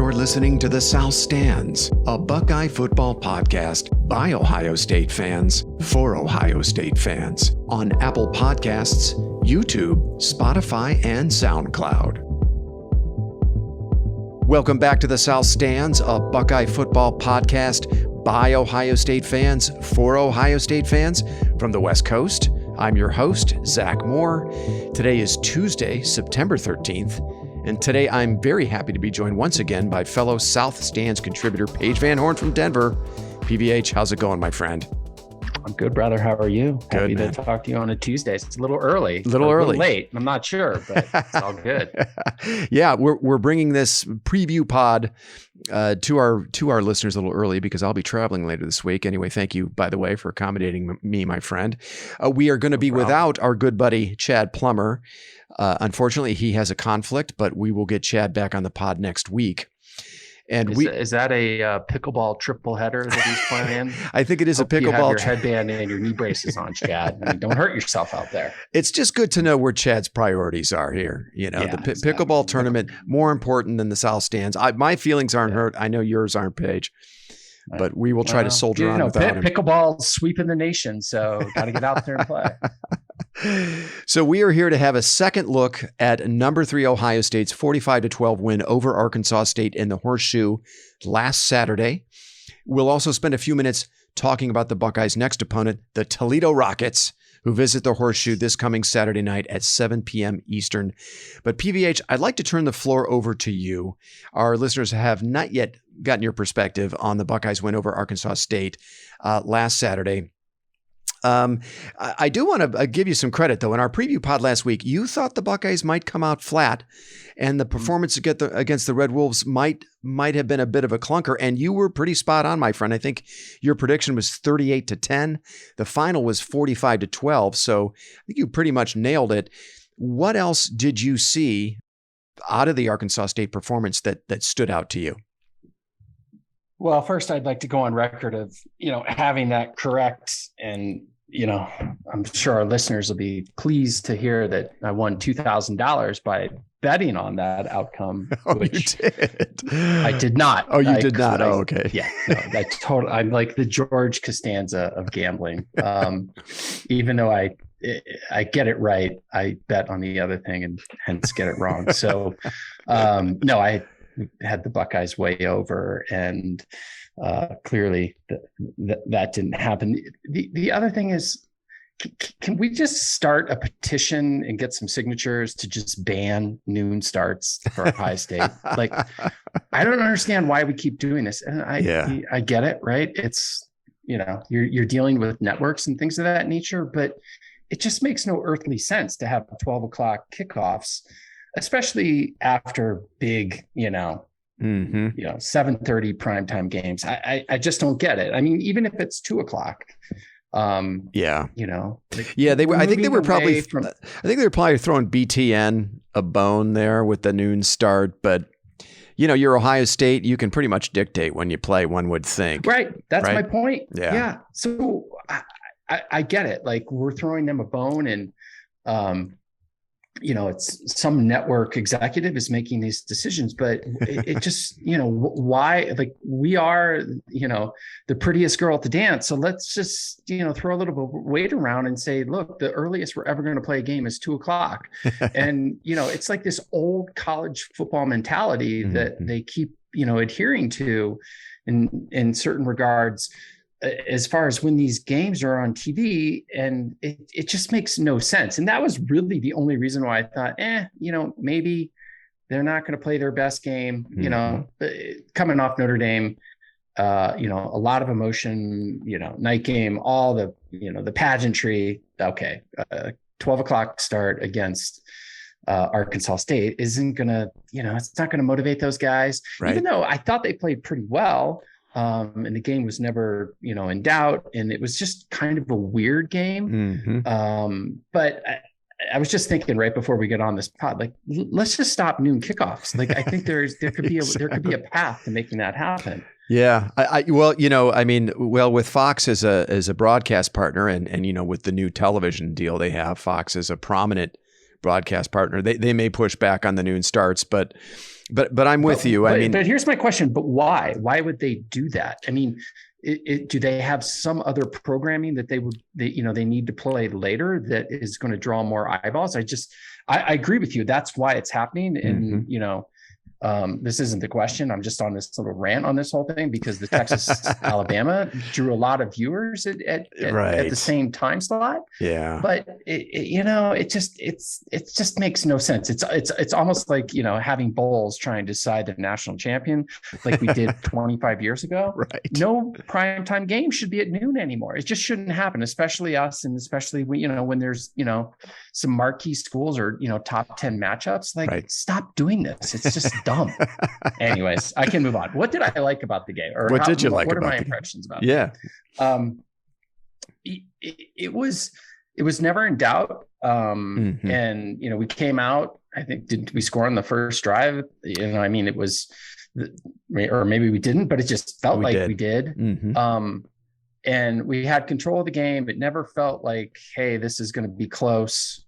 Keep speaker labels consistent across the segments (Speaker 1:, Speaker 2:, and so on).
Speaker 1: You're listening to The South Stands, a Buckeye football podcast by Ohio State fans for Ohio State fans on Apple Podcasts, YouTube, Spotify, and SoundCloud. Welcome back to The South Stands, a Buckeye football podcast by Ohio State fans for Ohio State fans from the West Coast. I'm your host, Zach Moore. Today is Tuesday, September 13th. And today I'm very happy to be joined once again by fellow South Stands contributor Paige Van Horn from Denver. PVH, how's it going, my friend?
Speaker 2: I'm good, brother. How are you?
Speaker 1: Good,
Speaker 2: happy
Speaker 1: man.
Speaker 2: to talk to you on a Tuesday. It's a little early.
Speaker 1: A little
Speaker 2: late. I'm not sure, but it's all good.
Speaker 1: Yeah, we're bringing this preview pod to our listeners a little early because I'll be traveling later this week. Anyway, thank you, by the way, for accommodating me, my friend. We are going to be without our good buddy Chad Plummer. Unfortunately, he has a conflict, but we will get Chad back on the pod next week. And
Speaker 2: is that a pickleball triple header that he's playing?
Speaker 1: I think it is. Hope a pickleball. You
Speaker 2: have your headband and your knee braces on, Chad. I mean, don't hurt yourself out there.
Speaker 1: It's just good to know where Chad's priorities are here. You know, the pickleball tournament more important than the South Stands. My feelings aren't hurt. I know yours aren't, Paige. But we will try to soldier on without him.
Speaker 2: Pickleball sweeping the nation, so got to get out there and play.
Speaker 1: So we are here to have a second look at number 3 Ohio State's 45-12 win over Arkansas State in the Horseshoe last Saturday. We'll also spend a few minutes talking about the Buckeyes' next opponent, the Toledo Rockets, who visit the Horseshoe this coming Saturday night at 7 p.m. Eastern. But PVH, I'd like to turn the floor over to you. Our listeners have not yet gotten your perspective on the Buckeyes' win over Arkansas State last Saturday. I do want to give you some credit, though. In our preview pod last week, you thought the Buckeyes might come out flat, and the performance against the Red Wolves might have been a bit of a clunker, and you were pretty spot on, my friend. I think your prediction was 38-10. The final was 45-12, so I think you pretty much nailed it. What else did you see out of the Arkansas State performance that stood out to you?
Speaker 2: Well, first, I'd like to go on record of, having that correct. And, I'm sure our listeners will be pleased to hear that I won $2,000 by betting on that outcome.
Speaker 1: Oh,
Speaker 2: which
Speaker 1: you did?
Speaker 2: I did not.
Speaker 1: Oh, you did not? Oh, okay.
Speaker 2: Yeah. No, I'm like the George Costanza of gambling. Even though I get it right, I bet on the other thing and hence get it wrong. So, no, I had the Buckeyes way over, and clearly that didn't happen. The other thing is, can we just start a petition and get some signatures to just ban noon starts for Ohio State? Like, I don't understand why we keep doing this. And I get it, right? It's, you're dealing with networks and things of that nature, but it just makes no earthly sense to have 12 o'clock kickoffs, especially after big, 7:30 primetime games. I just don't get it. I mean, even if it's 2 o'clock,
Speaker 1: they were. I think they were probably throwing BTN a bone there with the noon start, but you're Ohio State. You can pretty much dictate when you play, one would think.
Speaker 2: Right. That's
Speaker 1: right?
Speaker 2: my point.
Speaker 1: Yeah.
Speaker 2: So I get it. Like, we're throwing them a bone, and it's some network executive is making these decisions, but it just, why? Like, we are, the prettiest girl at the dance. So let's just, throw a little bit of weight around and say, look, the earliest we're ever going to play a game is 2 o'clock. And, it's like this old college football mentality that they keep, adhering to in certain regards, as far as when these games are on TV, and it just makes no sense. And that was really the only reason why I thought, maybe they're not going to play their best game, coming off Notre Dame, a lot of emotion, night game, all the, the pageantry. Okay. 12 o'clock start against Arkansas State isn't going to, it's not going to motivate those guys, right? Even though I thought they played pretty well. And the game was never, in doubt, and it was just kind of a weird game. But I was just thinking right before we get on this pod, like, let's just stop noon kickoffs. Like, I think there could be a path to making that happen.
Speaker 1: Yeah. With Fox as a broadcast partner, and with the new television deal they have, Fox is a prominent broadcast partner. They may push back on the noon starts, but But I'm with you.
Speaker 2: But here's my question. But why? Why would they do that? I mean, do they have some other programming that they need to play later that is going to draw more eyeballs? I agree with you. That's why it's happening. And, this isn't the question. I'm just on this little rant on this whole thing because the Texas Alabama drew a lot of viewers at the same time slot.
Speaker 1: Yeah.
Speaker 2: But it just makes no sense. It's almost like, having bowls trying to decide the national champion like we did 25 years ago.
Speaker 1: Right.
Speaker 2: No primetime game should be at noon anymore. It just shouldn't happen, especially us. And especially when there's, some marquee schools or, top 10 matchups, stop doing this. It's just dumb. Anyways, I can move on. What did I like about the game? Or
Speaker 1: what did you like?
Speaker 2: What
Speaker 1: about
Speaker 2: are my
Speaker 1: the
Speaker 2: impressions about
Speaker 1: it?
Speaker 2: Yeah. It was never in doubt. And, we came out, I think, did we score on the first drive? It was, or maybe we didn't, but it just felt we did. And we had control of the game. It never felt like, hey, this is going to be close.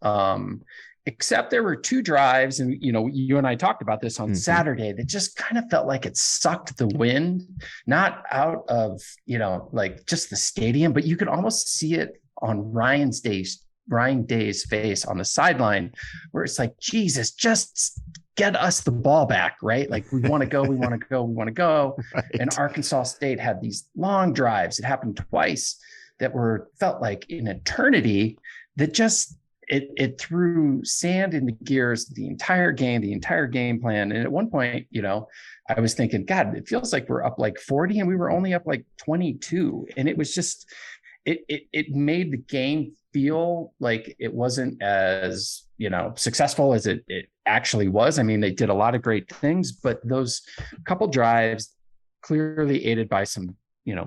Speaker 2: Except there were two drives, and you and I talked about this on Saturday, that just kind of felt like it sucked the wind, not out of just the stadium, but you could almost see it on Ryan Day's face on the sideline, where it's like, Jesus, just get us the ball back, right? Like, we want to go, we want to go, we want to go. Right. And Arkansas State had these long drives. It happened twice that felt like an eternity, that just it threw sand in the gears the entire game plan. And at one point, I was thinking, God, it feels like we're up like 40 and we were only up like 22. And it was just, it made the game feel like it wasn't as, successful as it actually was. I mean, they did a lot of great things, but those couple drives, clearly aided by some,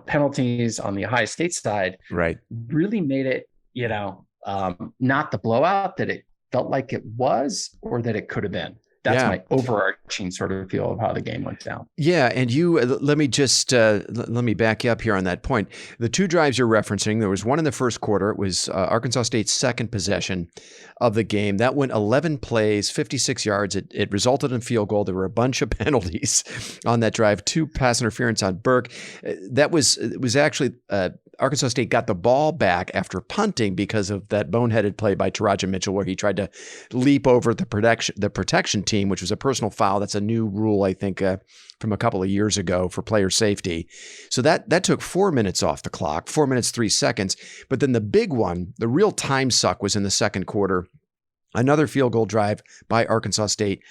Speaker 2: penalties on the Ohio State side,
Speaker 1: right,
Speaker 2: really made it, not the blowout that it felt like it was, or that it could have been. That's my overarching sort of feel of how the game went down.
Speaker 1: Yeah. And let me just, let me back you up here on that point. The two drives you're referencing, there was one in the first quarter. It was Arkansas State's second possession of the game. That went 11 plays, 56 yards. It resulted in field goal. There were a bunch of penalties on that drive, 2 pass interference on Burke. It was actually, Arkansas State got the ball back after punting because of that boneheaded play by Taraja Mitchell, where he tried to leap over the protection team, which was a personal foul. That's a new rule, I think, from a couple of years ago for player safety. So that took 4 minutes off the clock, 4 minutes, 3 seconds. But then the big one, the real time suck, was in the second quarter. Another field goal drive by Arkansas State.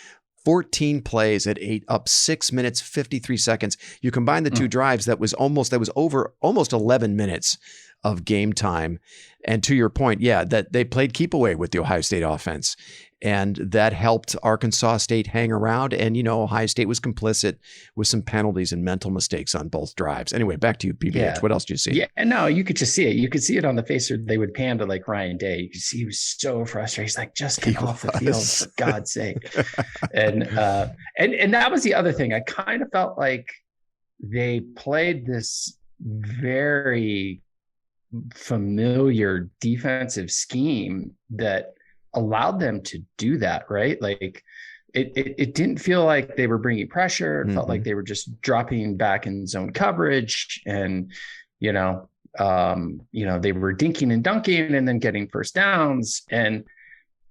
Speaker 1: 14 plays at 8, up 6 minutes, 53 seconds. You combine the two drives, that was over almost 11 minutes of game time. And to your point, that they played keep away with the Ohio State offense. And that helped Arkansas State hang around. And, Ohio State was complicit with some penalties and mental mistakes on both drives. Anyway, back to you, PBH. Yeah. What else do you see?
Speaker 2: Yeah, no, you could just see it. You could see it on the face, or they would pan to like Ryan Day. You could see he was so frustrated. He's like, just get off the field, for God's sake. And that was the other thing. I kind of felt like they played this very familiar defensive scheme that allowed them to do that, right? Like it didn't feel like they were bringing pressure. It felt like they were just dropping back in zone coverage, and they were dinking and dunking and then getting first downs. And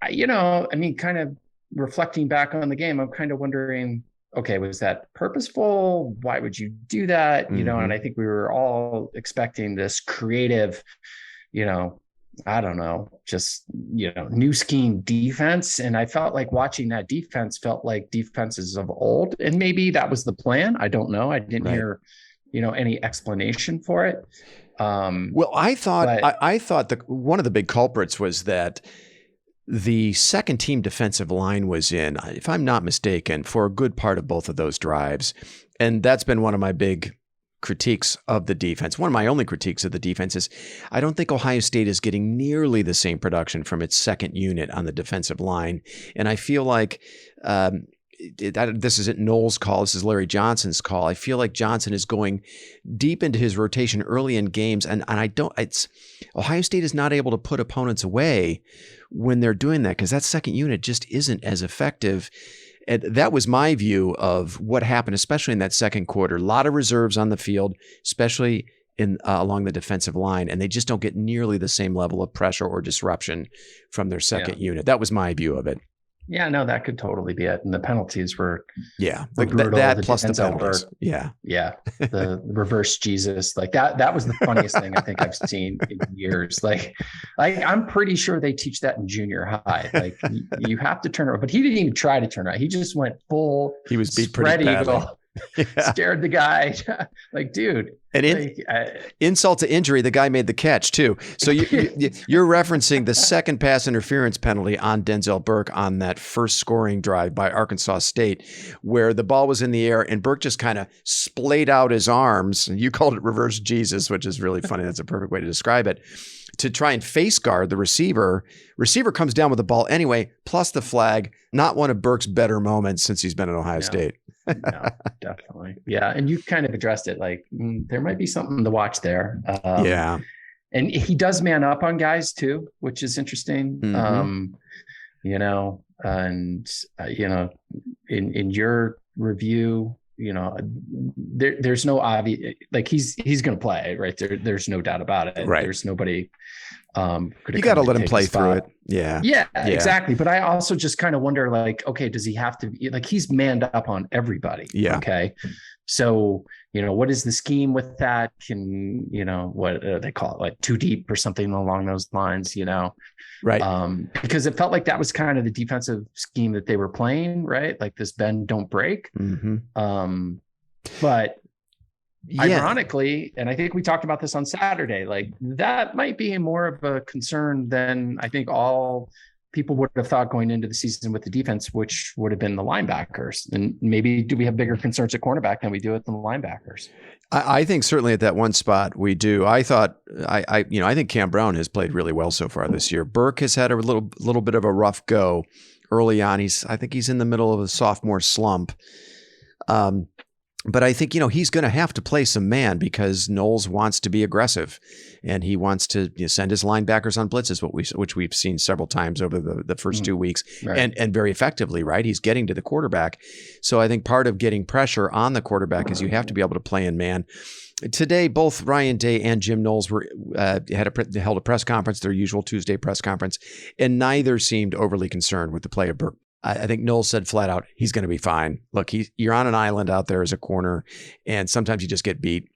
Speaker 2: kind of reflecting back on the game, I'm kind of wondering, okay, was that purposeful? Why would you do that? And I think we were all expecting this creative, I don't know, just, new scheme defense. And I felt like watching that defense felt like defenses of old. And maybe that was the plan. I don't know. I didn't hear, any explanation for it.
Speaker 1: Well, I thought that one of the big culprits was that the second team defensive line was in, if I'm not mistaken, for a good part of both of those drives. And that's been one of my big critiques of the defense. One of my only critiques of the defense is I don't think Ohio State is getting nearly the same production from its second unit on the defensive line. And I feel like this isn't Knowles' call. This is Larry Johnson's call. I feel like Johnson is going deep into his rotation early in games. And Ohio State is not able to put opponents away when they're doing that, because that second unit just isn't as effective. And that was my view of what happened, especially in that second quarter. A lot of reserves on the field, especially in along the defensive line, and they just don't get nearly the same level of pressure or disruption from their second unit. That was my view of it.
Speaker 2: Yeah, no, that could totally be it. And the penalties were
Speaker 1: brutal. That plus the penalties.
Speaker 2: Yeah. The reverse Jesus, like that was the funniest thing I think I've seen in years. Like I'm pretty sure they teach that in junior high. Like you have to turn around, but he didn't even try to turn around. He just went full.
Speaker 1: He was beat pretty badly.
Speaker 2: Scared the guy. Like, dude.
Speaker 1: And insult to injury, the guy made the catch too. So you're referencing the second pass interference penalty on Denzel Burke on that first scoring drive by Arkansas State, where the ball was in the air and Burke just kind of splayed out his arms. You called it reverse Jesus, which is really funny. That's a perfect way to describe it. To try and face guard the receiver. Receiver comes down with the ball anyway, plus the flag. Not one of Burke's better moments since he's been at Ohio State.
Speaker 2: No, definitely. Yeah. And you kind of addressed it. Like there might be something to watch there. And he does man up on guys too, which is interesting. Mm-hmm. In your review, there's no obvious, like he's going to play, right? There's no doubt about it.
Speaker 1: Right.
Speaker 2: There's nobody.
Speaker 1: You got to let him play through it. Yeah,
Speaker 2: exactly. But I also just kind of wonder, like, okay, does he have to like, he's manned up on everybody.
Speaker 1: Yeah.
Speaker 2: Okay. So, what is the scheme with that? Can, what they call it, like too deep or something along those lines,
Speaker 1: Right.
Speaker 2: Because it felt like that was kind of the defensive scheme that they were playing, right? Like this bend, don't break.
Speaker 1: Mm-hmm.
Speaker 2: But ironically, and I think we talked about this on Saturday, like that might be more of a concern than I think all people would have thought going into the season with the defense, which would have been the linebackers. And maybe do we have bigger concerns at cornerback than we do at the linebackers?
Speaker 1: I think certainly at that one spot we do. I think Cam Brown has played really well so far this year. Burke has had a little bit of a rough go early on. I think he's in the middle of a sophomore slump. But I think, he's going to have to play some man because Knowles wants to be aggressive and he wants to send his linebackers on blitzes, which we've seen several times over the first 2 weeks, right. and very effectively, right? He's getting to the quarterback. So I think part of getting pressure on the quarterback is you have to be able to play in man. Today, both Ryan Day and Jim Knowles held a press conference, their usual Tuesday press conference, and neither seemed overly concerned with the play of Burke. I think Knowles said flat out, he's going to be fine. Look, you're on an island out there as a corner, and sometimes you just get beat.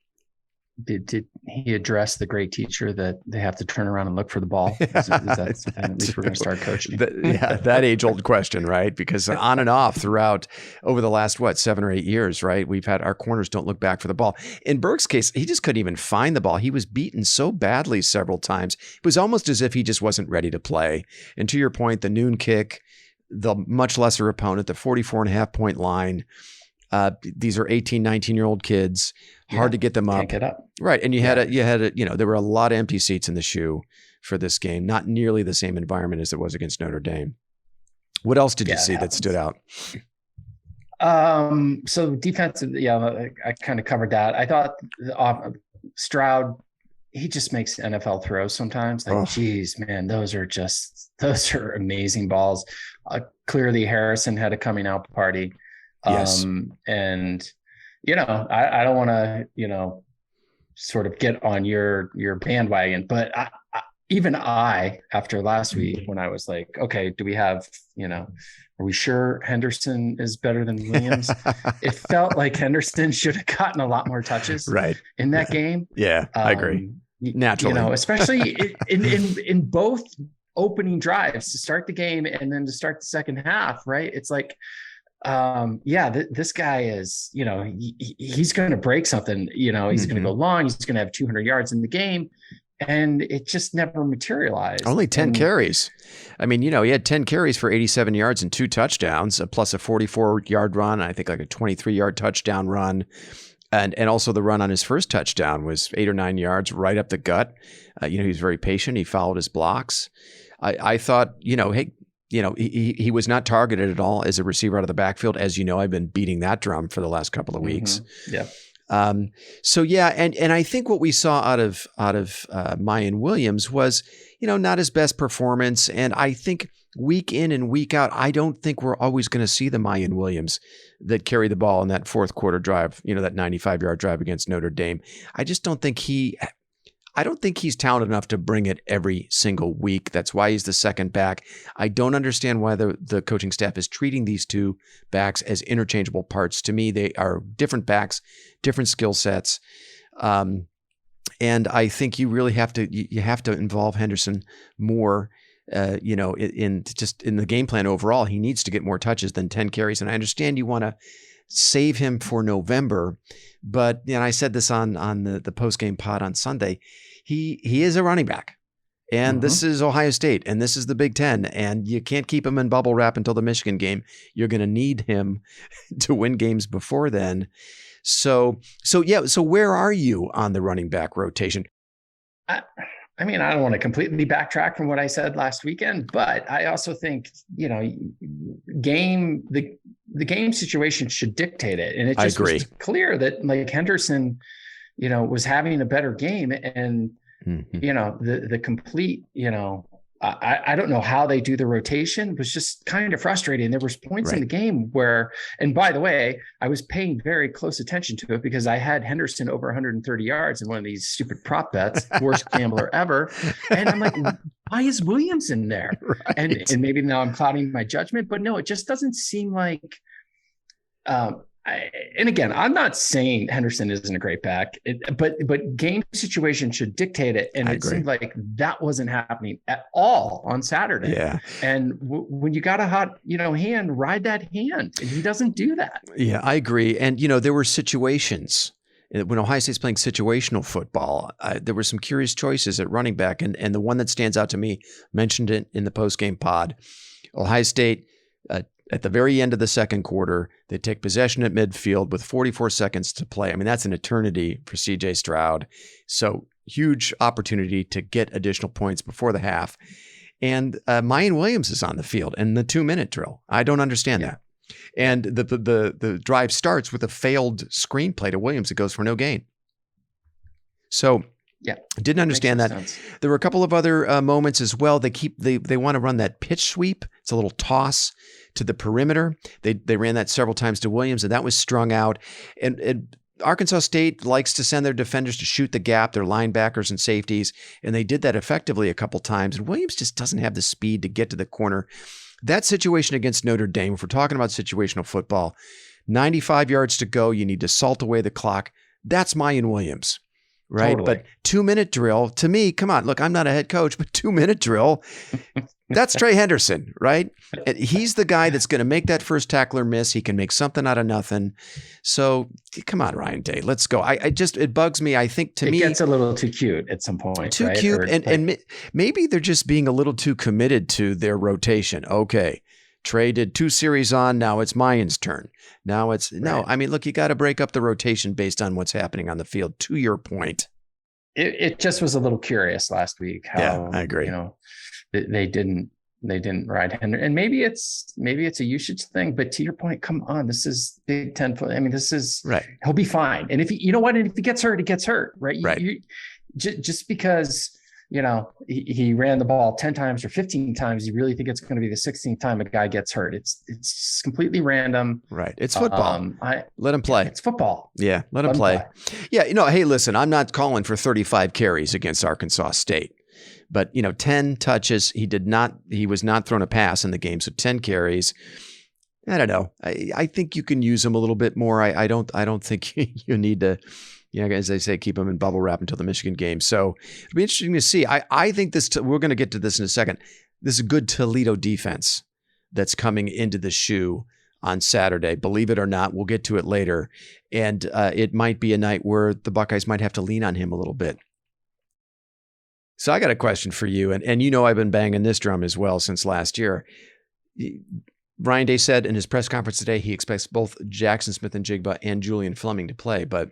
Speaker 2: Did he address the great teacher that they have to turn around and look for the ball? Is that at least we're going to start coaching?
Speaker 1: That age-old question, right? Because on and off throughout over the last, 7 or 8 years, right? We've had our corners don't look back for the ball. In Burke's case, he just couldn't even find the ball. He was beaten so badly several times. It was almost as if he just wasn't ready to play. And to your point, the noon kick, the much lesser opponent, the 44.5-point line. These are 18, 19-year-old kids. Hard to get them up.
Speaker 2: Can't get up.
Speaker 1: Right. And you had there were a lot of empty seats in the shoe for this game. Not nearly the same environment as it was against Notre Dame. What else did you see that stood out?
Speaker 2: So defensive, I kind of covered that. I thought Stroud, he just makes NFL throws sometimes. Like, geez, man, those are amazing balls. Clearly Harrison had a coming out party.
Speaker 1: Yes.
Speaker 2: And, I don't want to, sort of get on your bandwagon, but even after last week, when I was like, okay, do we have, are we sure Henderson is better than Williams? It felt like Henderson should have gotten a lot more touches in that game.
Speaker 1: Yeah, I agree. Naturally,
Speaker 2: especially in both opening drives to start the game and then to start the second half, right? It's like, this guy is, he's going to break something, he's going to go long. He's going to have 200 yards in the game. And it just never materialized.
Speaker 1: Only 10 carries. I mean, he had 10 carries for 87 yards and 2 touchdowns, plus a 44-yard run. I think like a 23-yard touchdown run. And also the run on his first touchdown was 8 or 9 yards right up the gut. He was very patient. He followed his blocks. I thought, he was not targeted at all as a receiver out of the backfield. As you know, I've been beating that drum for the last couple of weeks.
Speaker 2: Yeah.
Speaker 1: And I think what we saw out of Mayan Williams was, not his best performance. And I think week in and week out, I don't think we're always going to see the Mayan Williams that carry the ball in that fourth quarter drive, that 95-yard drive against Notre Dame. I don't think he's talented enough to bring it every single week. That's why he's the second back. I don't understand why the coaching staff is treating these two backs as interchangeable parts. To me, they are different backs, different skill sets. And I think you really have to involve Henderson more, in the game plan overall. He needs to get more touches than 10 carries. And I understand you want to save him for November, but I said this on the post-game pod on Sunday. He is a running back, and this is Ohio State, and this is the Big Ten, and you can't keep him in bubble wrap until the Michigan game. You're going to need him to win games before then. So where are you on the running back rotation?
Speaker 2: I don't want to completely backtrack from what I said last weekend, but I also think, the game situation should dictate it. And it just was clear that Henderson, was having a better game, and, the complete, I don't know how they do the rotation. It was just kind of frustrating. There was points in the game where, and by the way, I was paying very close attention to it because I had Henderson over 130 yards in one of these stupid prop bets, worst gambler ever. And I'm like, why is Williams in there? Right. And maybe now I'm clouding my judgment, but no, it just doesn't seem like, and again, I'm not saying Henderson isn't a great back, but game situation should dictate it. And it seemed like that wasn't happening at all on Saturday. Yeah. And when you got a hot, hand, ride that hand. And he doesn't do that.
Speaker 1: Yeah, I agree. And, there were situations when Ohio State's playing situational football. There were some curious choices at running back. And the one that stands out to me, mentioned it in the post-game pod, Ohio State, at the very end of the second quarter, they take possession at midfield with 44 seconds to play. I mean, that's an eternity for CJ Stroud. So huge opportunity to get additional points before the half. And Mayan Williams is on the field in the 2-minute drill. I don't understand that. And the drive starts with a failed screenplay to Williams that goes for no gain. So didn't understand that. Sense. There were a couple of other moments as well. They want to run that pitch sweep. It's a little toss to the perimeter. They ran that several times to Williams, and that was strung out. And Arkansas State likes to send their defenders to shoot the gap, their linebackers and safeties, and they did that effectively a couple times. And Williams just doesn't have the speed to get to the corner. That situation against Notre Dame, if we're talking about situational football, 95 yards to go, you need to salt away the clock. That's Mayan Williams. Right. Totally. But 2-minute drill, to me, come on, look, I'm not a head coach, but 2-minute drill, that's Trey Henderson, right? And he's the guy that's going to make that first tackler miss. He can make something out of nothing. So come on, Ryan Day, let's go. It bugs me. I think it
Speaker 2: gets a little too cute at some point.
Speaker 1: Too cute. And maybe they're just being a little too committed to their rotation. Okay. Trey did 2 series on. Now it's Mayan's turn. Now it's look, you got to break up the rotation based on what's happening on the field. To your point,
Speaker 2: it just was a little curious last week how
Speaker 1: I agree.
Speaker 2: They didn't ride Henry, and maybe it's a usage thing. But to your point, come on, this is Big Ten. I mean, this is
Speaker 1: right.
Speaker 2: He'll be fine. And if he gets hurt, he gets hurt, right?
Speaker 1: Right.
Speaker 2: Just because. He ran the ball 10 times or 15 times. You really think it's going to be the 16th time a guy gets hurt? It's completely random.
Speaker 1: Right. It's football. Let him play.
Speaker 2: It's football.
Speaker 1: Yeah. Let him play. Yeah. Hey, listen, I'm not calling for 35 carries against Arkansas State, but 10 touches. He was not thrown a pass in the game. So 10 carries. I don't know. I think you can use him a little bit more. I don't think you need to, as they say, keep them in bubble wrap until the Michigan game. So it'll be interesting to see. I think we're going to get to this in a second. This is a good Toledo defense that's coming into the shoe on Saturday. Believe it or not, we'll get to it later. And it might be a night where the Buckeyes might have to lean on him a little bit. So I got a question for you. And I've been banging this drum as well since last year. Ryan Day said in his press conference today he expects both Jackson Smith-Njigba and Julian Fleming to play, but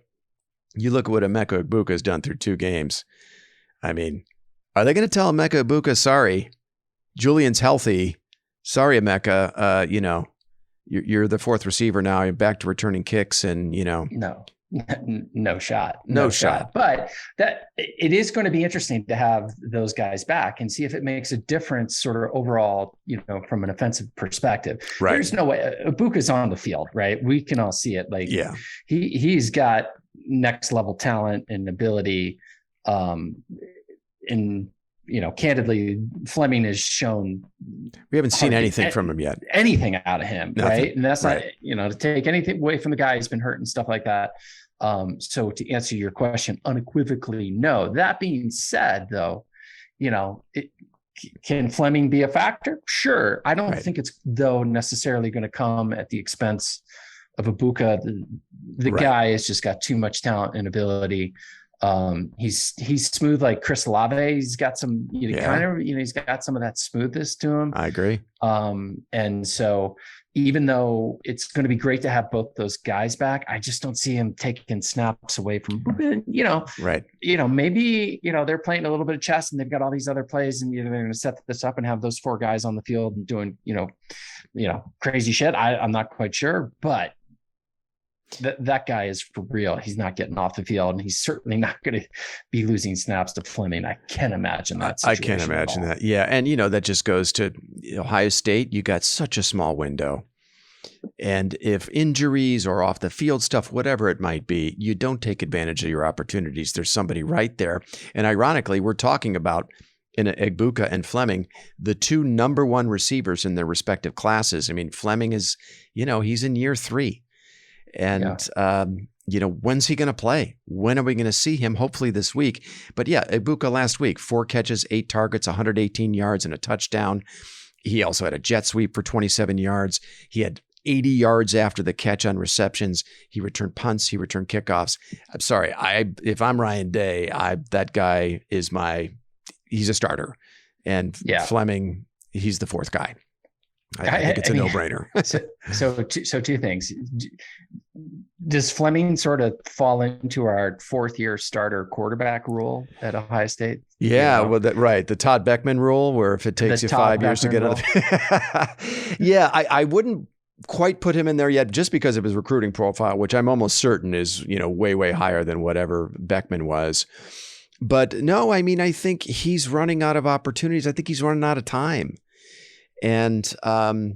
Speaker 1: you look at what Emeka Egbuka has done through 2 games. I mean, are they going to tell Emeka Egbuka, sorry, Julian's healthy. Sorry, Emeka, you're the 4th receiver now. You're back to returning kicks and,
Speaker 2: No. No shot.
Speaker 1: No shot.
Speaker 2: But that it is going to be interesting to have those guys back and see if it makes a difference sort of overall, from an offensive perspective.
Speaker 1: Right.
Speaker 2: There's no way Ibuka's on the field, right? We can all see it. Like,
Speaker 1: yeah,
Speaker 2: he's got next level talent and ability. Candidly, Fleming has shown
Speaker 1: we haven't seen anything from him yet.
Speaker 2: Anything out of him,
Speaker 1: Nothing.
Speaker 2: right? And that's not, to take anything away from the guy who's been hurt and stuff like that. So to answer your question unequivocally, no. That being said, though, can Fleming be a factor? Sure. I don't think it's though necessarily going to come at the expense of Ibuka. The guy has just got too much talent and ability. He's smooth like Chris Olave. He's got some, he's got some of that smoothness to him.
Speaker 1: I agree.
Speaker 2: And so even though it's going to be great to have both those guys back, I just don't see him taking snaps away from,
Speaker 1: right.
Speaker 2: Maybe, they're playing a little bit of chess and they've got all these other plays and they're going to set this up and have those 4 guys on the field and doing, crazy shit. I'm not quite sure, but that guy is for real. He's not getting off the field, and he's certainly not going to be losing snaps to Fleming. I can't imagine that.
Speaker 1: I can't imagine that. Yeah. And, that just goes to Ohio State. You got such a small window. And if injuries or off the field stuff, whatever it might be, you don't take advantage of your opportunities. There's somebody right there. And ironically, we're talking about in Egbuka and Fleming, the 2 number 1 receivers in their respective classes. I mean, Fleming is, he's in year 3. And, when's he going to play? When are we going to see him? Hopefully this week. But yeah, Egbuka last week, 4 catches, 8 targets, 118 yards and a touchdown. He also had a jet sweep for 27 yards. He had 80 yards after the catch on receptions. He returned punts. He returned kickoffs. I'm sorry. if I'm Ryan Day, that guy is he's a starter. And Fleming, he's the 4th guy. I think it's a no-brainer.
Speaker 2: so 2 things. Does Fleming sort of fall into our 4th-year starter quarterback rule at Ohio State?
Speaker 1: Yeah, well, the Todd Beckman rule, where if it takes you 5 years to get out of yeah, I wouldn't quite put him in there yet just because of his recruiting profile, which I'm almost certain is, way, way higher than whatever Beckman was. But no, I mean, I think he's running out of opportunities. I think he's running out of time. And, I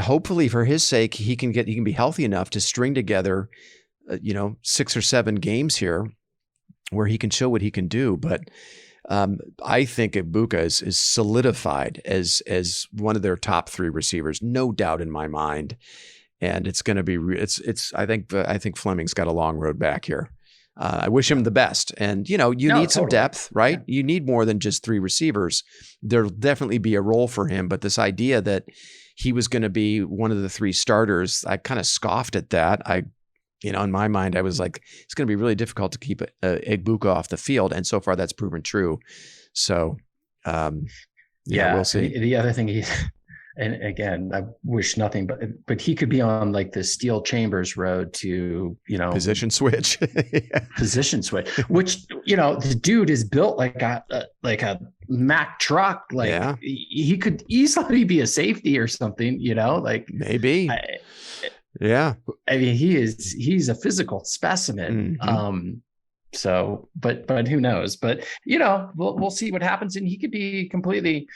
Speaker 1: hopefully for his sake, he can be healthy enough to string together, 6 or 7 games here where he can show what he can do. But I think Egbuka is solidified as one of their top 3 receivers, no doubt in my mind. And it's going to be, I think Fleming's got a long road back here. I wish him the best. And, you need some depth, right? Yeah. You need more than just 3 receivers. There'll definitely be a role for him. But this idea that he was going to be one of the 3 starters, I kind of scoffed at that. In my mind, I was like, it's going to be really difficult to keep Egbuka off the field. And so far that's proven true. So, we'll see.
Speaker 2: The other thing and again, I wish nothing, but he could be on like the Steel Chambers road to,
Speaker 1: position switch,
Speaker 2: position switch, which, the dude is built like a Mack truck. Like he could easily be a safety or something, like
Speaker 1: maybe. Yeah.
Speaker 2: I mean, he's a physical specimen.
Speaker 1: Mm-hmm.
Speaker 2: So, but who knows, but we'll see what happens. And he could be completely,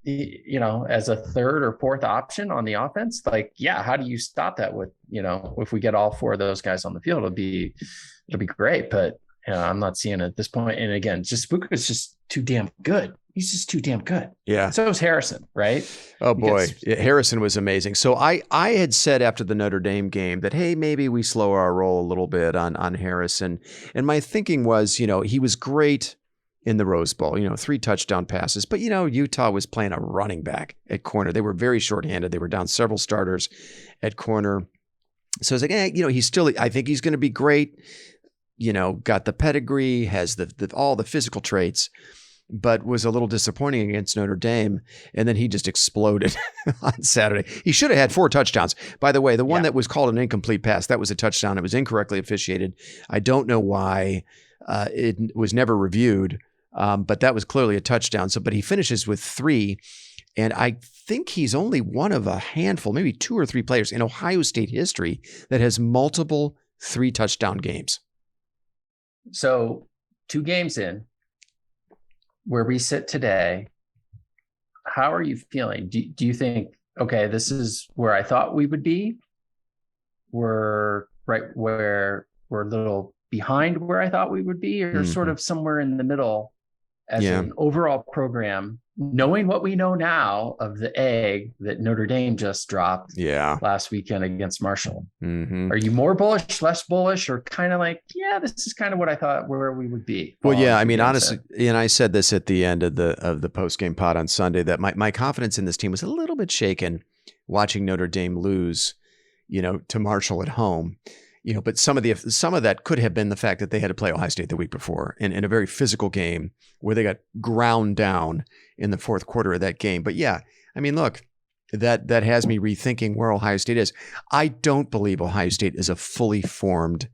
Speaker 2: as a 3rd or 4th option on the offense. Like, how do you stop that with, if we get all 4 of those guys on the field, it'll be great. But I'm not seeing it at this point. And again, Buka is just too damn good. He's just too damn good.
Speaker 1: Yeah.
Speaker 2: So is Harrison, right?
Speaker 1: Oh boy. Harrison was amazing. So I had said after the Notre Dame game that, hey, maybe we slow our roll a little bit on Harrison. And my thinking was, he was great in the Rose Bowl, 3 touchdown passes. But, Utah was playing a running back at corner. They were very shorthanded. They were down several starters at corner. So I was like, he's still, I think he's going to be great. Got the pedigree, has all the physical traits, but was a little disappointing against Notre Dame. And then he just exploded on Saturday. He should have had 4 touchdowns. By the way, the one that was called an incomplete pass, that was a touchdown. It was incorrectly officiated. I don't know why it was never reviewed. But that was clearly a touchdown. But he finishes with 3. And I think he's only one of a handful, maybe 2 or 3 players in Ohio State history that has multiple 3-touchdown games.
Speaker 2: So 2 games in, where we sit today, how are you feeling? Do you think, okay, this is where I thought we would be? We're right where we're a little behind where I thought we would be, or sort of somewhere in the middle as an overall program, knowing what we know now of the egg that Notre Dame just dropped last weekend against Marshall. Are you more bullish, less bullish, or kind of like, yeah, this is kind of what I thought where we would be?
Speaker 1: Well, yeah, I mean, honestly, and I said this at the end of the post-game pod on Sunday, that my confidence in this team was a little bit shaken watching Notre Dame lose, to Marshall at home. But some of that could have been the fact that they had to play Ohio State the week before in a very physical game where they got ground down in the fourth quarter of that game. But yeah, I mean, look, that has me rethinking where Ohio State is. I don't believe Ohio State is a fully formed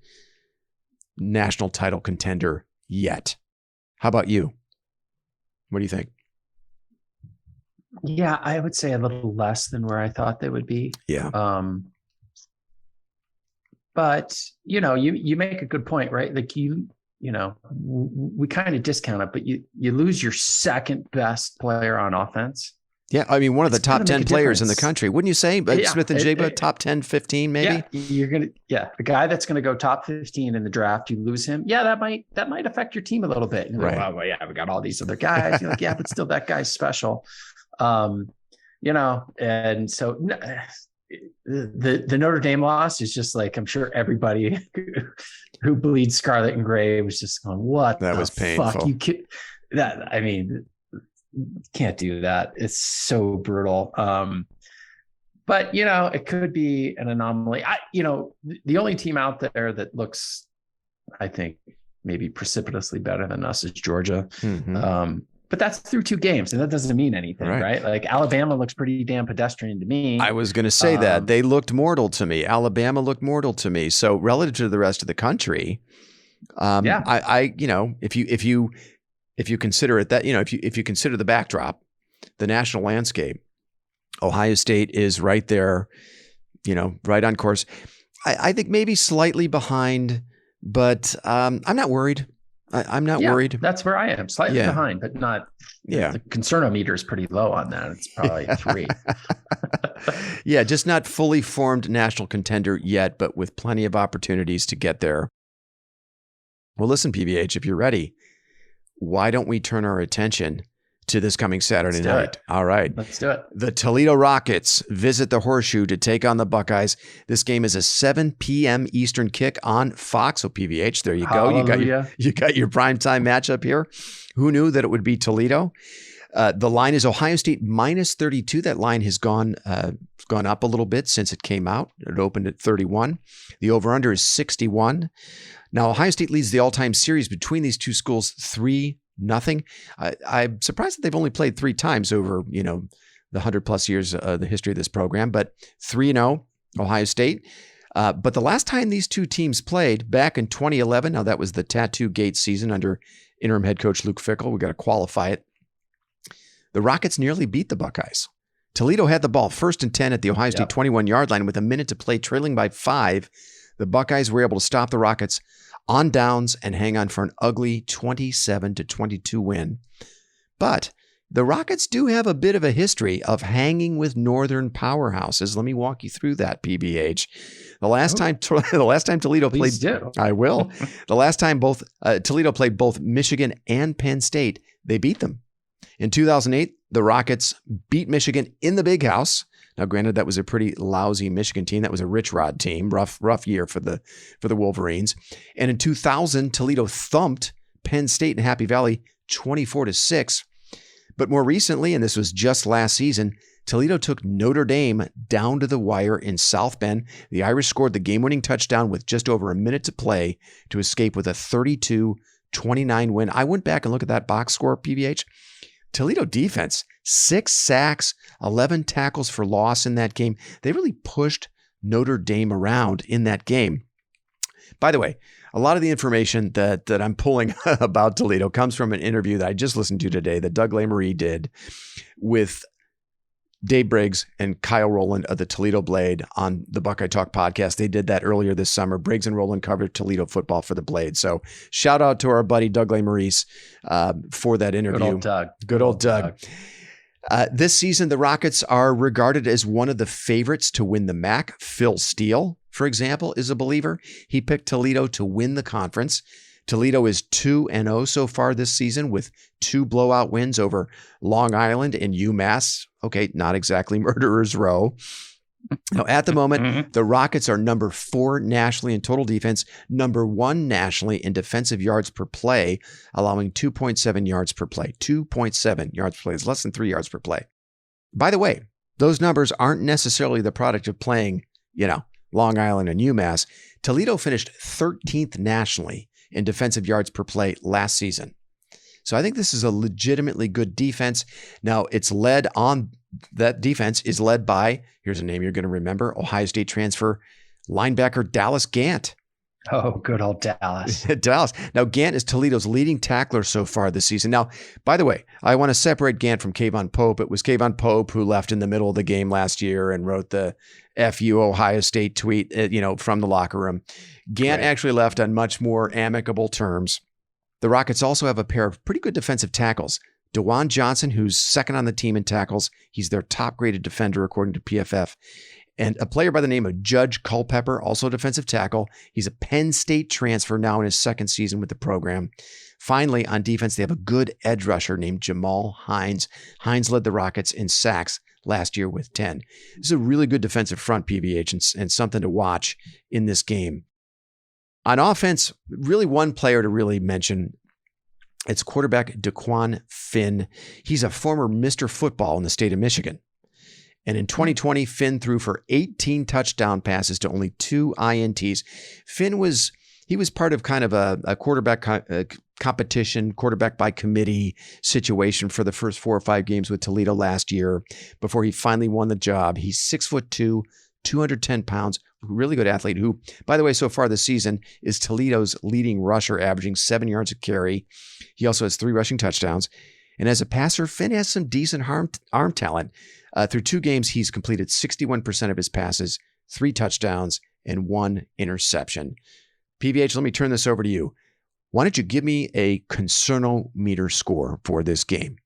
Speaker 1: national title contender yet. How about you? What do you think?
Speaker 2: Yeah, I would say a little less than where I thought they would be.
Speaker 1: Yeah.
Speaker 2: But, you make a good point, right? Like we kind of discount it, but you lose your second best player on offense.
Speaker 1: Yeah. I mean, one of the top 10 players in the country, wouldn't you say? Smith and Jigba, top 10, 15, maybe?
Speaker 2: Yeah. The guy that's going to go top 15 in the draft, you lose him. Yeah. That might affect your team a little bit. And
Speaker 1: right.
Speaker 2: Like, well, yeah, we got all these other guys. You're like, yeah, but still that guy's special. And so the Notre Dame loss is just like, I'm sure everybody who bleeds scarlet and gray was just going, what
Speaker 1: that was painful.
Speaker 2: Fuck? You can't do that. It's so brutal. But it could be an anomaly. The only team out there that looks, I think, maybe precipitously better than us is Georgia. But that's through 2 games, and that doesn't mean anything, right? Like Alabama looks pretty damn pedestrian to me.
Speaker 1: I was going to say that. They looked mortal to me. Alabama looked mortal to me. So relative to the rest of the country, if you consider it that, if you consider the backdrop, the national landscape, Ohio State is right there, right on course. I think maybe slightly behind, but I'm not worried. I'm not worried.
Speaker 2: That's where I am, slightly behind, but not.
Speaker 1: Yeah,
Speaker 2: the concernometer is pretty low on that. It's probably 3.
Speaker 1: Yeah, just not fully formed national contender yet, but with plenty of opportunities to get there. Well, listen, PBH, if you're ready, why don't we turn our attention to this coming Saturday night? All right.
Speaker 2: Let's do it.
Speaker 1: The Toledo Rockets visit the Horseshoe to take on the Buckeyes. This game is a 7 p.m. Eastern kick on Fox. So PVH, there you go. You got your primetime matchup here. Who knew that it would be Toledo? The line is Ohio State minus 32. That line has gone up a little bit since it came out. It opened at 31. The over-under is 61. Now, Ohio State leads the all-time series between these two schools 3-0. I'm surprised that they've only played 3 times over, the 100+ years of the history of this program, but 3-0 Ohio State. But the last time these two teams played back in 2011, now that was the Tattoo Gate season under interim head coach Luke Fickell. We got to qualify it. The Rockets nearly beat the Buckeyes. Toledo had the ball 1st and 10 at the Ohio State 21-yard line with a minute to play, trailing by 5. The Buckeyes were able to stop the Rockets on downs and hang on for an ugly 27-22 win. But the Rockets do have a bit of a history of hanging with northern powerhouses. Let me walk you through that, PBH. The last time Toledo
Speaker 2: Please
Speaker 1: played,
Speaker 2: do.
Speaker 1: I will. The last time Toledo played both Michigan and Penn State, they beat them. In 2008, the Rockets beat Michigan in the Big House. Now, granted, that was a pretty lousy Michigan team. That was a Rich Rod team. Rough year for the Wolverines. And in 2000, Toledo thumped Penn State in Happy Valley 24-6. But more recently, and this was just last season, Toledo took Notre Dame down to the wire in South Bend. The Irish scored the game-winning touchdown with just over a minute to play to escape with a 32-29 win. I went back and looked at that box score, PVH. Toledo defense, 6 sacks, 11 tackles for loss in that game. They really pushed Notre Dame around in that game. By the way, a lot of the information that I'm pulling about Toledo comes from an interview that I just listened to today that Doug Lesmarie did with Dave Briggs and Kyle Rowland of the Toledo Blade on the Buckeye Talk podcast. They did that earlier this summer. Briggs and Rowland covered Toledo football for the Blade. So shout out to our buddy Doug Maurice for that interview.
Speaker 2: Good old Doug.
Speaker 1: Good old Doug. This season, the Rockets are regarded as one of the favorites to win the MAC. Phil Steele, for example, is a believer. He picked Toledo to win the conference. Toledo is 2-0 so far this season with 2 blowout wins over Long Island and UMass. Okay, not exactly Murderer's Row. Now, at the moment, the Rockets are number 4 nationally in total defense, number 1 nationally in defensive yards per play, allowing 2.7 yards per play. 2.7 yards per play is less than 3 yards per play. By the way, those numbers aren't necessarily the product of playing, Long Island and UMass. Toledo finished 13th nationally in defensive yards per play last season. So I think this is a legitimately good defense. Now, that defense is led by, here's a name you're going to remember, Ohio State transfer linebacker Dallas Gant.
Speaker 2: Oh, good old Dallas.
Speaker 1: Dallas. Now, Gant is Toledo's leading tackler so far this season. Now, by the way, I want to separate Gant from Kayvon Pope. It was Kayvon Pope who left in the middle of the game last year and wrote the FU Ohio State tweet, from the locker room. Gant actually left on much more amicable terms. The Rockets also have a pair of pretty good defensive tackles. DeJuan Johnson, who's second on the team in tackles. He's their top-graded defender, according to PFF. And a player by the name of Judge Culpepper, also a defensive tackle. He's a Penn State transfer now in his second season with the program. Finally, on defense, they have a good edge rusher named Jamal Hines. Hines led the Rockets in sacks last year with 10. This is a really good defensive front, PVH, and something to watch in this game. On offense, really one player to really mention, it's quarterback DeQuan Finn. He's a former Mr. Football in the state of Michigan. And in 2020, Finn threw for 18 touchdown passes to only 2 INTs. Finn was part of kind of a quarterback competition, quarterback by committee situation for the first 4 or 5 games with Toledo last year before he finally won the job. He's 6'2", 210 pounds, really good athlete who, by the way, so far this season is Toledo's leading rusher, averaging 7 yards a carry. He also has 3 rushing touchdowns. And as a passer, Finn has some decent arm talent. Through 2 games, he's completed 61% of his passes, 3 touchdowns, and 1 interception. PVH, let me turn this over to you. Why don't you give me a concernometer score for this game?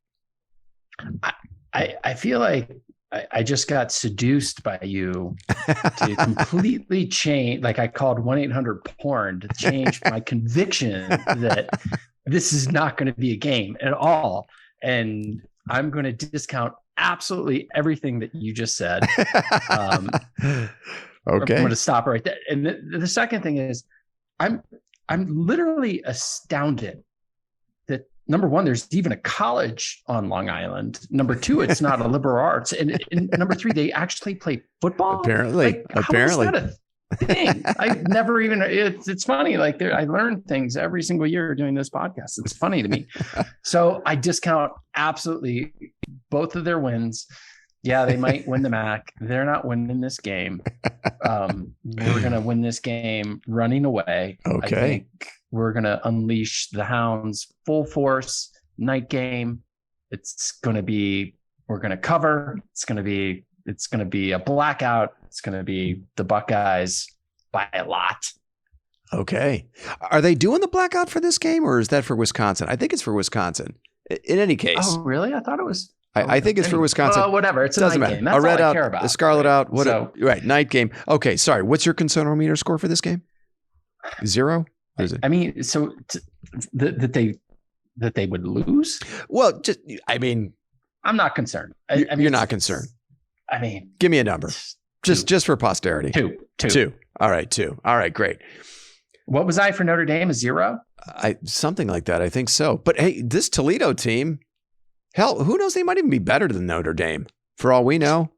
Speaker 2: I feel like I just got seduced by you to completely change. Like I called 1-800-PORN to change my conviction that this is not going to be a game at all. And I'm going to discount absolutely everything that you just said.
Speaker 1: Okay.
Speaker 2: I'm going to stop right there. And the second thing is I'm literally astounded that, number one, there's even a college on Long Island. Number 2, it's not a liberal arts. And number 3, they actually play football.
Speaker 1: Apparently.
Speaker 2: How is that a thing? I never even, it's funny. Like I learn things every single year doing this podcast. It's funny to me. So I discount absolutely both of their wins. Yeah, they might win the MAC. They're not winning this game. We're going to win this game running away.
Speaker 1: Okay.
Speaker 2: I think we're going to unleash the Hounds full force, night game. We're going to cover. It's going to be a blackout. It's going to be the Buckeyes by a lot.
Speaker 1: Okay. Are they doing the blackout for this game, or is that for Wisconsin? I think it's for Wisconsin. In any case.
Speaker 2: Oh, really? I thought it was.
Speaker 1: I think it's for Wisconsin.
Speaker 2: Well, whatever. It's a night game. That's
Speaker 1: a red
Speaker 2: all I
Speaker 1: out,
Speaker 2: care about.
Speaker 1: a scarlet out. What?
Speaker 2: So,
Speaker 1: right. Night game. Okay. Sorry. What's your concernometer score for this game? 0? What is it?
Speaker 2: I mean, so that they would lose?
Speaker 1: Well,
Speaker 2: I'm not concerned.
Speaker 1: You're not concerned.
Speaker 2: I mean,
Speaker 1: give me a number. Just for posterity.
Speaker 2: 2.
Speaker 1: All right. 2. All right. Great.
Speaker 2: What was I for Notre Dame? A 0?
Speaker 1: Something like that. I think so. But hey, this Toledo team, hell, who knows? They might even be better than Notre Dame for all we know.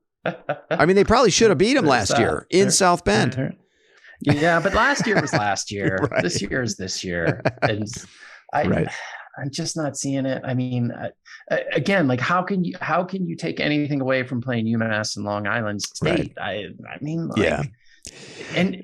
Speaker 1: I mean, they probably should have beat them last year in South Bend.
Speaker 2: Yeah, but last year was last year.
Speaker 1: Right.
Speaker 2: This year is this year. And I'm just not seeing it. I mean, again, like how can you take anything away from playing UMass and Long Island State? Right. I mean, like, yeah. And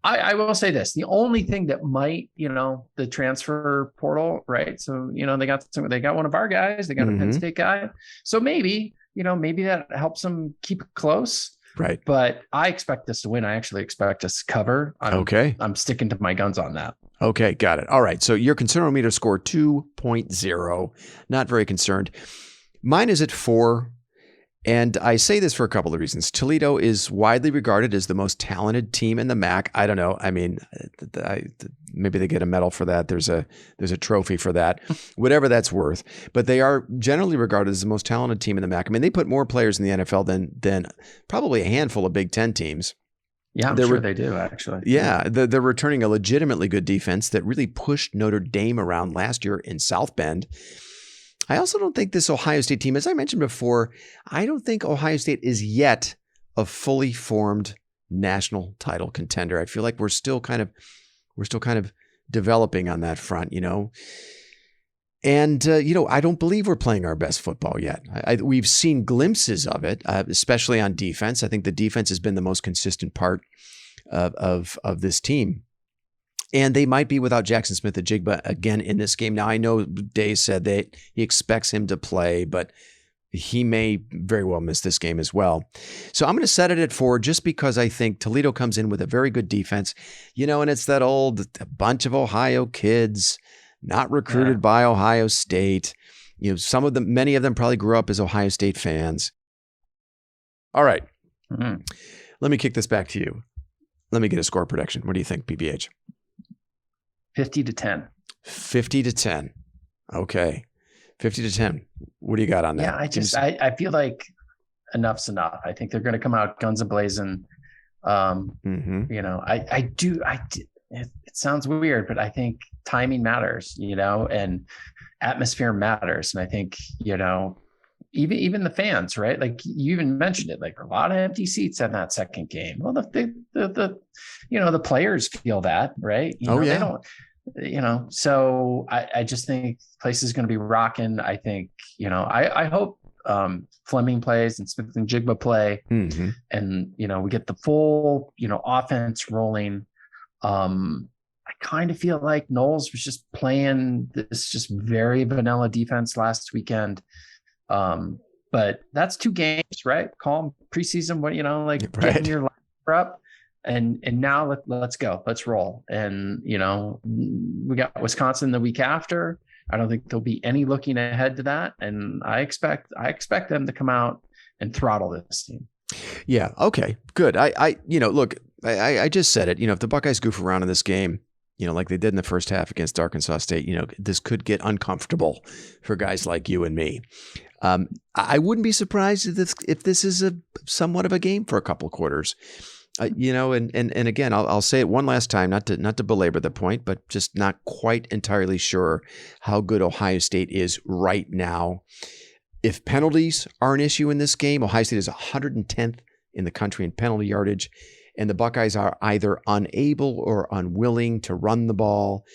Speaker 2: I will say this: the only thing that might, the transfer portal, right? So they got one of our guys, they got a Penn State guy, so maybe maybe that helps them keep it close.
Speaker 1: Right.
Speaker 2: But I expect this to win. I actually expect us to cover. I'm sticking to my guns on that.
Speaker 1: Okay, got it. All right. So your concern-o-meter score 2.0. Not very concerned. Mine is at 4. And I say this for a couple of reasons. Toledo is widely regarded as the most talented team in the MAC. I don't know. I mean, maybe they get a medal for that. There's a trophy for that, whatever that's worth. But they are generally regarded as the most talented team in the MAC. I mean, they put more players in the NFL than probably a handful of Big Ten teams.
Speaker 2: Yeah, I'm sure they do, actually.
Speaker 1: Yeah, they're returning a legitimately good defense that really pushed Notre Dame around last year in South Bend. I also don't think this Ohio State team, as I mentioned before, I don't think Ohio State is yet a fully formed national title contender. I feel like we're still kind of developing on that front, And, I don't believe we're playing our best football yet. We've seen glimpses of it, especially on defense. I think the defense has been the most consistent part of this team. And they might be without Jackson Smith-Njigba again in this game. Now, I know Day said that he expects him to play, but he may very well miss this game as well. So I'm going to set it at 4 just because I think Toledo comes in with a very good defense. And it's that old bunch of Ohio kids not recruited by Ohio State. Many of them probably grew up as Ohio State fans. All right. Mm-hmm. Let me kick this back to you. Let me get a score prediction. What do you think, BBH?
Speaker 2: 50-10.
Speaker 1: 50-10. Okay. 50-10. What do you got on that?
Speaker 2: Yeah, I feel like enough's enough. I think they're going to come out guns a-blazing. It sounds weird, but I think timing matters, and atmosphere matters. And I think, even the fans, right? Like you even mentioned it, like a lot of empty seats in that second game. Well, the players feel that, right? They don't, so I just think the place is going to be rocking. I think, I hope Fleming plays and Smith-Njigba play, and, we get the full, offense rolling. I kind of feel like Knowles was just playing this just very vanilla defense last weekend. But that's 2 games, right? Call them preseason, getting your lineup up. And now let's go. Let's roll. And, we got Wisconsin the week after. I don't think there'll be any looking ahead to that. And I expect them to come out and throttle this team.
Speaker 1: Yeah. Okay, good. I just said it, if the Buckeyes goof around in this game, like they did in the first half against Arkansas State, this could get uncomfortable for guys like you and me. I wouldn't be surprised if this is somewhat of a game for a couple of quarters. And again, I'll say it one last time, not to belabor the point, but just not quite entirely sure how good Ohio State is right now. If penalties are an issue in this game, Ohio State is 110th in the country in penalty yardage, and the Buckeyes are either unable or unwilling to run the ball,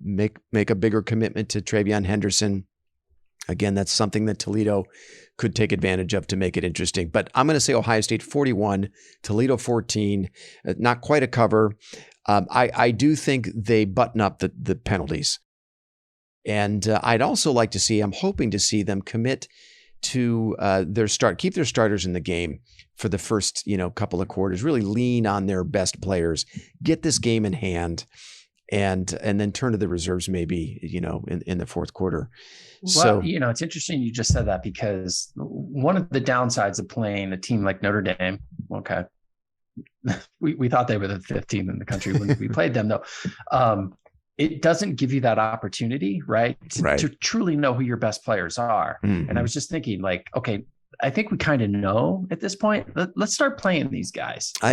Speaker 1: make a bigger commitment to TreVeyon Henderson. Again, that's something that Toledo could take advantage of to make it interesting. But I'm going to say Ohio State 41, Toledo 14, not quite a cover. I do think they button up the penalties. And I'd also like to see, I'm hoping to see them commit to keep their starters in the game for the first, couple of quarters, really lean on their best players, get this game in hand, and then turn to the reserves maybe, in the fourth quarter.
Speaker 2: Well,
Speaker 1: so,
Speaker 2: it's interesting you just said that, because one of the downsides of playing a team like Notre Dame, okay, we thought they were the 5th team in the country when we played them, though. It doesn't give you that opportunity, right? To truly know who your best players are. Mm-hmm. And I was just thinking, like, okay, I think we kind of know at this point. Let's start playing these guys.
Speaker 1: I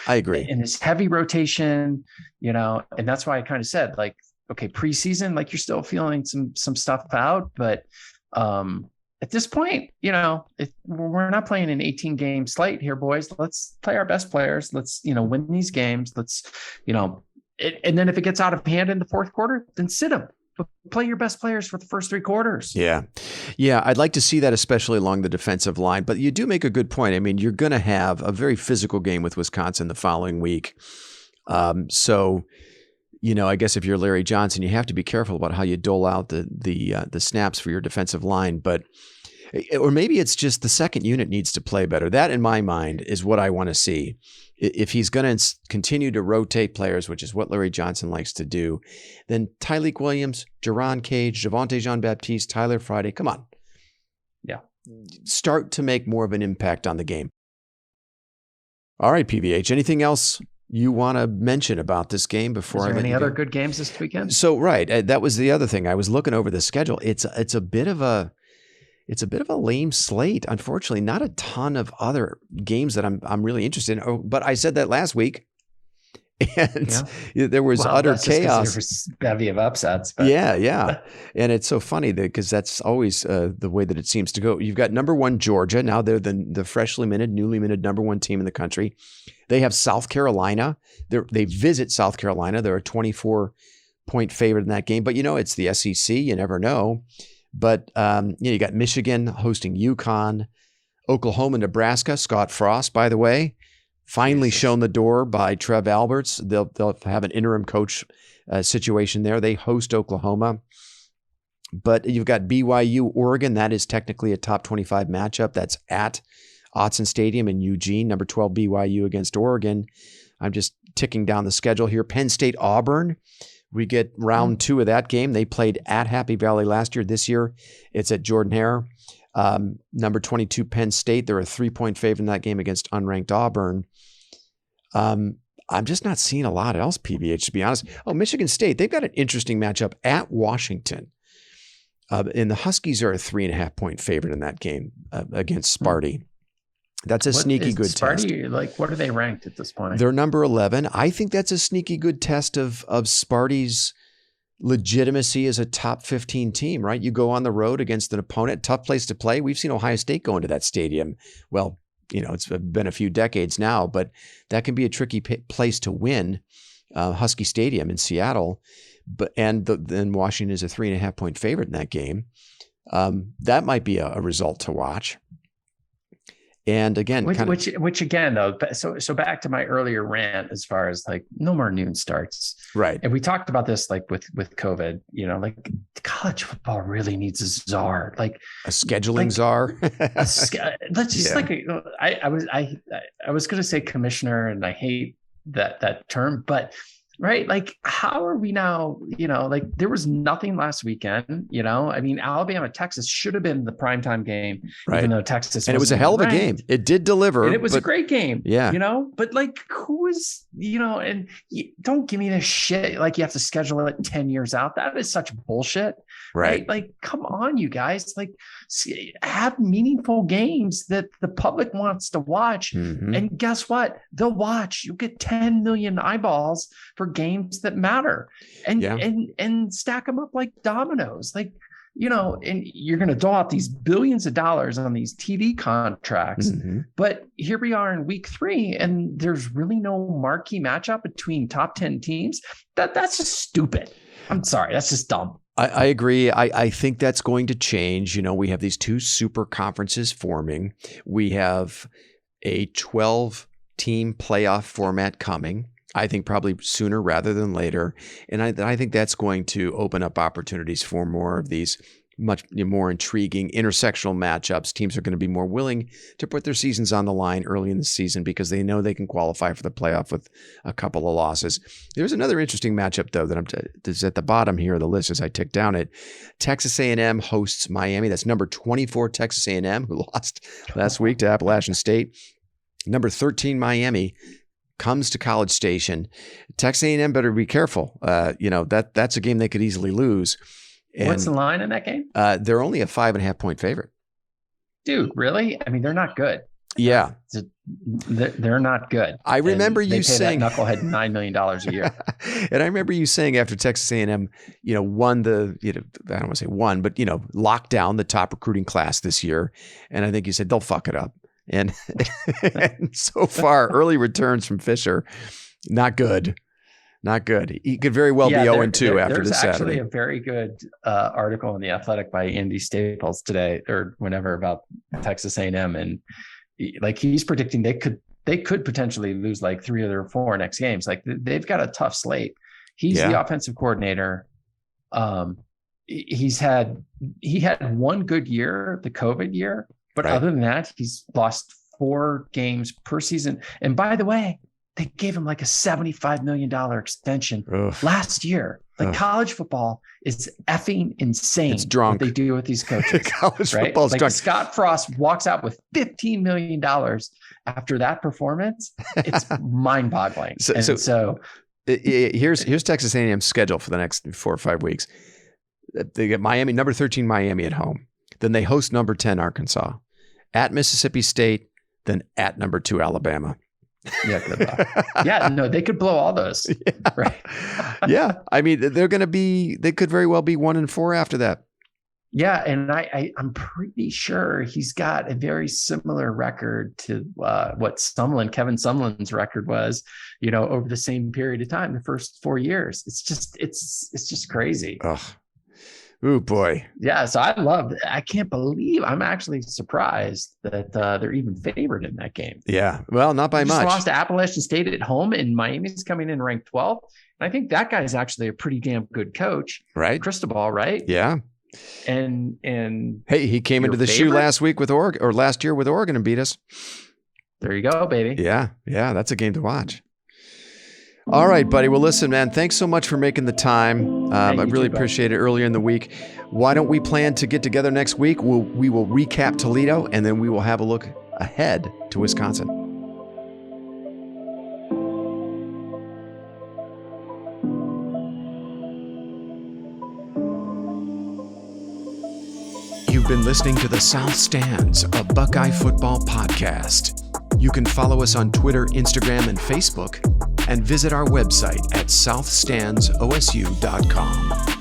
Speaker 1: agree.
Speaker 2: In this heavy rotation, and that's why I kind of said, like, okay, preseason, like you're still feeling some stuff out, but at this point, we're not playing an 18-game slate here, boys. Let's play our best players. Let's win these games. Let's and then if it gets out of hand in the fourth quarter, then sit them. But play your best players for the first 3 quarters. Yeah.
Speaker 1: I'd like to see that, especially along the defensive line. But you do make a good point. I mean, you're going to have a very physical game with Wisconsin the following week. So, I guess if you're Larry Johnson, you have to be careful about how you dole out the snaps for your defensive line. But Or maybe it's just the second unit needs to play better. That, in my mind, is what I want to see. If he's going to continue to rotate players, which is what Larry Johnson likes to do, then Tyleik Williams, Jerron Cage, Javonte Jean-Baptiste, Tyler Friday, come on.
Speaker 2: Yeah.
Speaker 1: Start to make more of an impact on the game. All right, PVH, anything else you want to mention about this game before I let you go?
Speaker 2: Any other good games this weekend?
Speaker 1: So, right. That was the other thing. I was looking over the schedule. It's a bit of a lame slate. Unfortunately, not a ton of other games that I'm really interested in. Oh, but I said that last week, and there was utter chaos.
Speaker 2: There was a bevy of upsets. But.
Speaker 1: Yeah. And it's so funny because that's always the way that it seems to go. You've got number 1 Georgia. Now they're the freshly minted, newly minted number 1 team in the country. They have South Carolina. They visit South Carolina. They're a 24-point favorite in that game. But it's the SEC. You never know. But you got Michigan hosting UConn, Oklahoma, Nebraska. Scott Frost, by the way, finally shown the door by Trev Alberts. They'll have an interim coach situation there. They host Oklahoma. But you've got BYU, Oregon. That is technically a top 25 matchup. That's at Autzen Stadium in Eugene. Number 12 BYU against Oregon. I'm just ticking down the schedule here. Penn State, Auburn. We get round 2 of that game. They played at Happy Valley last year. This year, it's at Jordan-Hare. Number 22, Penn State. They're a 3-point favorite in that game against unranked Auburn. I'm just not seeing a lot else, PVH, to be honest. Oh, Michigan State. They've got an interesting matchup at Washington. And the Huskies are a 3.5-point favorite in that game against Sparty. That's a sneaky good test.
Speaker 2: Like, what are they ranked at this point?
Speaker 1: They're number 11. I think that's a sneaky good test of Sparty's legitimacy as a top 15 team, right? You go on the road against an opponent, tough place to play. We've seen Ohio State go into that stadium. Well, it's been a few decades now, but that can be a tricky place to win, Husky Stadium in Seattle. Then Washington is a 3.5-point favorite in that game. That might be a result to watch. And again,
Speaker 2: which again though, so back to my earlier rant as far as like no more noon starts,
Speaker 1: right?
Speaker 2: And we talked about this like with COVID, like college football really needs a czar, like
Speaker 1: a scheduling czar.
Speaker 2: I was going to say commissioner, and I hate that term, but. Right. Like, how are we now, like there was nothing last weekend, I mean, Alabama, Texas should have been the primetime game,
Speaker 1: right.
Speaker 2: Even though Texas,
Speaker 1: and it was a hell of a game. It did deliver.
Speaker 2: And it was a great game.
Speaker 1: Yeah.
Speaker 2: But like, who is, and don't give me this shit. Like you have to schedule it 10 years out. That is such bullshit. Right. Like, come on, you guys, like have meaningful games that the public wants to watch. Mm-hmm. And guess what? They'll watch. You get 10 million eyeballs for games that matter, and stack them up like dominoes, like and you're going to dole out these billions of dollars on these TV contracts. Mm-hmm. But here we are in week 3, and there's really no marquee matchup between top 10 teams. That's just stupid. I'm sorry, that's just dumb.
Speaker 1: I agree. I think that's going to change. We have these 2 super conferences forming. We have a 12-team playoff format coming. I think probably sooner rather than later. And I think that's going to open up opportunities for more of these much more intriguing intersectional matchups. Teams are going to be more willing to put their seasons on the line early in the season because they know they can qualify for the playoff with a couple of losses. There's another interesting matchup, though, that's at the bottom here of the list as I tick down it. Texas A&M hosts Miami. That's number 24 Texas A&M, who lost last week to Appalachian State. Number 13 Miami comes to College Station. Texas A&M better be careful. That's a game they could easily lose. And,
Speaker 2: what's the line in that game?
Speaker 1: They're only a 5.5-point favorite.
Speaker 2: Dude, really? I mean, they're not good.
Speaker 1: Yeah.
Speaker 2: They're not good.
Speaker 1: I remember you saying
Speaker 2: that knucklehead $9 million a year.
Speaker 1: And I remember you saying after Texas A&M, won the, I don't want to say won, but, locked down the top recruiting class this year. And I think you said they'll fuck it up. And so far, early returns from Fisher, not good. Not good. He could very well be 0-2 after this Saturday. There's
Speaker 2: actually a very good article in The Athletic by Andy Staples today or whenever about Texas A&M, and like he's predicting they could potentially lose like 3 of their 4 next games. Like they've got a tough slate. He's the offensive coordinator. he had one good year, the COVID year, but other than that, he's lost 4 games per season. And by the way, they gave him like a $75 million extension last year. Like college football is effing insane.
Speaker 1: It's drunk.
Speaker 2: What they do with these coaches.
Speaker 1: College football is
Speaker 2: like
Speaker 1: drunk.
Speaker 2: Scott Frost walks out with $15 million after that performance. It's mind-boggling. So
Speaker 1: here's Texas A&M's schedule for the next 4 or 5 weeks. They get Miami, number 13 Miami at home. Then they host number 10 Arkansas, at Mississippi State, then at number 2 Alabama.
Speaker 2: Yeah, no, they could blow all those.
Speaker 1: Yeah.
Speaker 2: Right.
Speaker 1: Yeah. I mean, they could very well be 1-4 after that.
Speaker 2: Yeah. And I'm pretty sure he's got a very similar record to what Kevin Sumlin's record was, over the same period of time, the first 4 years. It's just crazy.
Speaker 1: Ugh. Ooh, boy.
Speaker 2: Yeah. So I can't believe, I'm actually surprised that they're even favored in that game.
Speaker 1: Yeah. Well, not by much.
Speaker 2: Lost to Appalachian State at home, and Miami's coming in ranked 12th. And I think that guy's actually a pretty damn good coach.
Speaker 1: Right.
Speaker 2: Cristobal, right?
Speaker 1: Yeah.
Speaker 2: And
Speaker 1: hey, he came into the shoe last week with Oregon, or last year with Oregon, and beat us.
Speaker 2: There you go, baby.
Speaker 1: Yeah. Yeah. That's a game to watch. All right, buddy. Well, listen, man, thanks so much for making the time. I really appreciate it earlier in the week. Why don't we plan to get together next week? We will recap Toledo, and then we will have a look ahead to Wisconsin. You've been listening to the South Stands, a Buckeye football podcast. You can follow us on Twitter, Instagram, and Facebook, and visit our website at southstandsosu.com.